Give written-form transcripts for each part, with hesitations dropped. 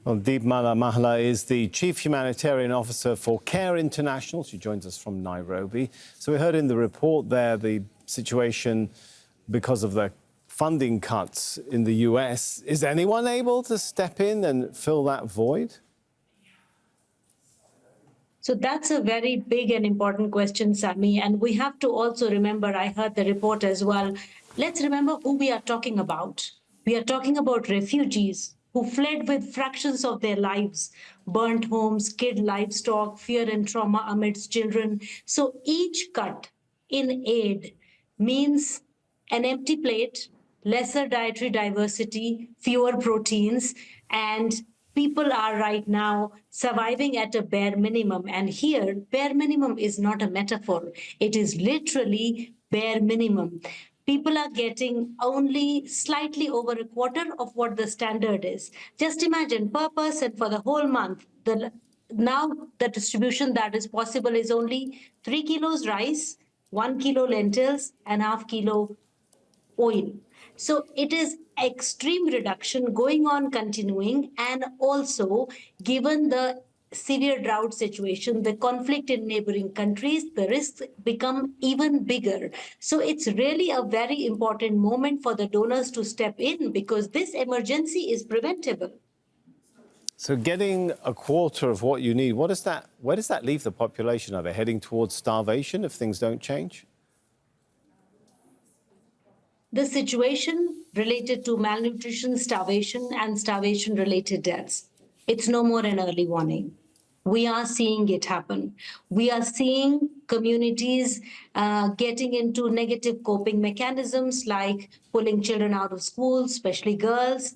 Well, Deepmala Mahla is the Chief Humanitarian Officer for CARE International. She joins us from Nairobi. So we heard in the report there the situation because of the funding cuts in the US. Is anyone able to step in and fill that void? So that's a very big and important question, Sammy. And we have to also remember, I heard the report as well. Let's remember who we are talking about. We are talking about refugees who fled with fractions of their lives, burnt homes, killed livestock, fear and trauma amidst children. So each cut in aid means an empty plate, lesser dietary diversity, fewer proteins, and people are right now surviving at a bare minimum. And here, bare minimum is not a metaphor. It is literally bare minimum. People are getting only slightly over a quarter of what the standard is. Just imagine per person for the whole month, now the distribution that is possible is only 3 kilos rice, 1 kilo lentils, and half kilo oil. So it is extreme reduction going on, continuing, and also given the severe drought situation, the conflict in neighboring countries, the risks become even bigger. So it's really a very important moment for the donors to step in because this emergency is preventable. So getting a quarter of what you need, where does that leave the population? Are they heading towards starvation if things don't change? The situation related to malnutrition, starvation, and starvation-related deaths, it's no more an early warning. We are seeing it happen. We are seeing communities getting into negative coping mechanisms like pulling children out of school, especially girls,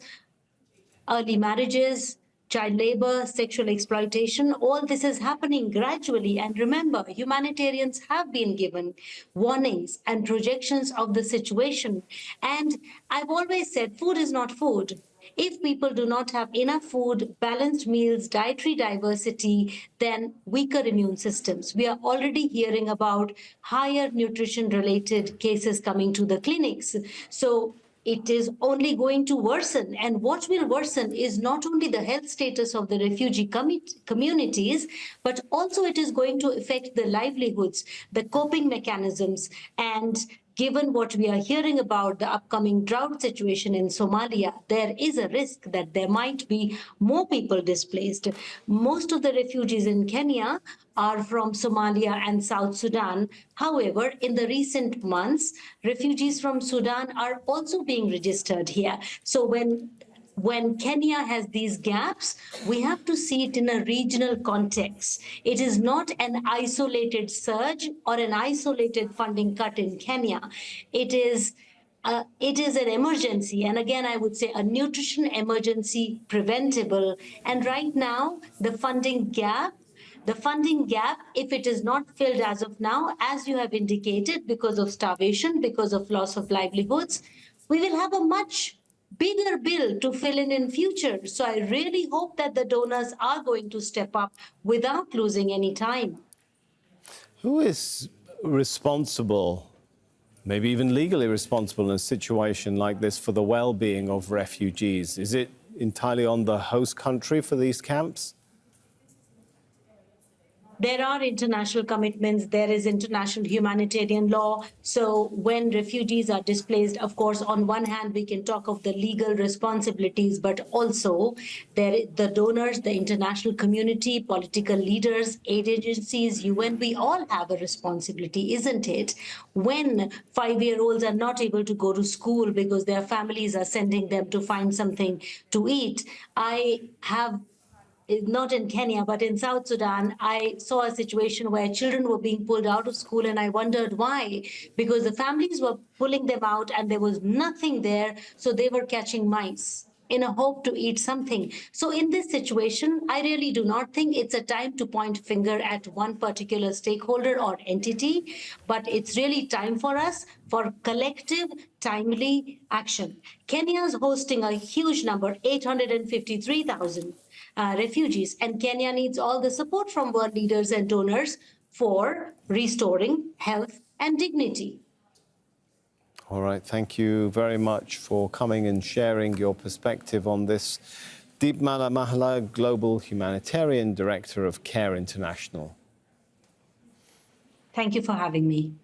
early marriages, child labor, sexual exploitation. All this is happening gradually. And remember, humanitarians have been given warnings and projections of the situation. And I've always said food is not food. If people do not have enough food, balanced meals, dietary diversity, then weaker immune systems. We are already hearing about higher nutrition-related cases coming to the clinics. So it is only going to worsen. And what will worsen is not only the health status of the refugee communities, but also it is going to affect the livelihoods, the coping mechanisms, and given what we are hearing about the upcoming drought situation in Somalia, there is a risk that there might be more people displaced. Most of the refugees in Kenya are from Somalia and South Sudan. However, in the recent months, refugees from Sudan are also being registered here. So when Kenya has these gaps, we have to see it in a regional context. It is not an isolated surge or an isolated funding cut in Kenya. It is an emergency. And again, I would say a nutrition emergency preventable. And right now, the funding gap, if it is not filled as of now, as you have indicated, because of starvation, because of loss of livelihoods, we will have a much bigger bill to fill in future. So I really hope that the donors are going to step up without losing any time. Who is responsible, maybe even legally responsible in a situation like this for the well-being of refugees? Is it entirely on the host country for these camps? There are international commitments, there is international humanitarian law. So when refugees are displaced, of course, on one hand, we can talk of the legal responsibilities, but also the donors, the international community, political leaders, aid agencies, UN, we all have a responsibility, isn't it? When 5-year-olds are not able to go to school because their families are sending them to find something to eat, not in Kenya, but in South Sudan, I saw a situation where children were being pulled out of school, and I wondered why. Because the families were pulling them out and there was nothing there, so they were catching mice in a hope to eat something. So in this situation, I really do not think it's a time to point finger at one particular stakeholder or entity, but it's really time for us for collective, timely action. Kenya is hosting a huge number, 853,000. Refugees, and Kenya needs all the support from world leaders and donors for restoring health and dignity. All right, thank you very much for coming and sharing your perspective on this Deepmala Mahla, Global Humanitarian Director of CARE International. Thank you for having me.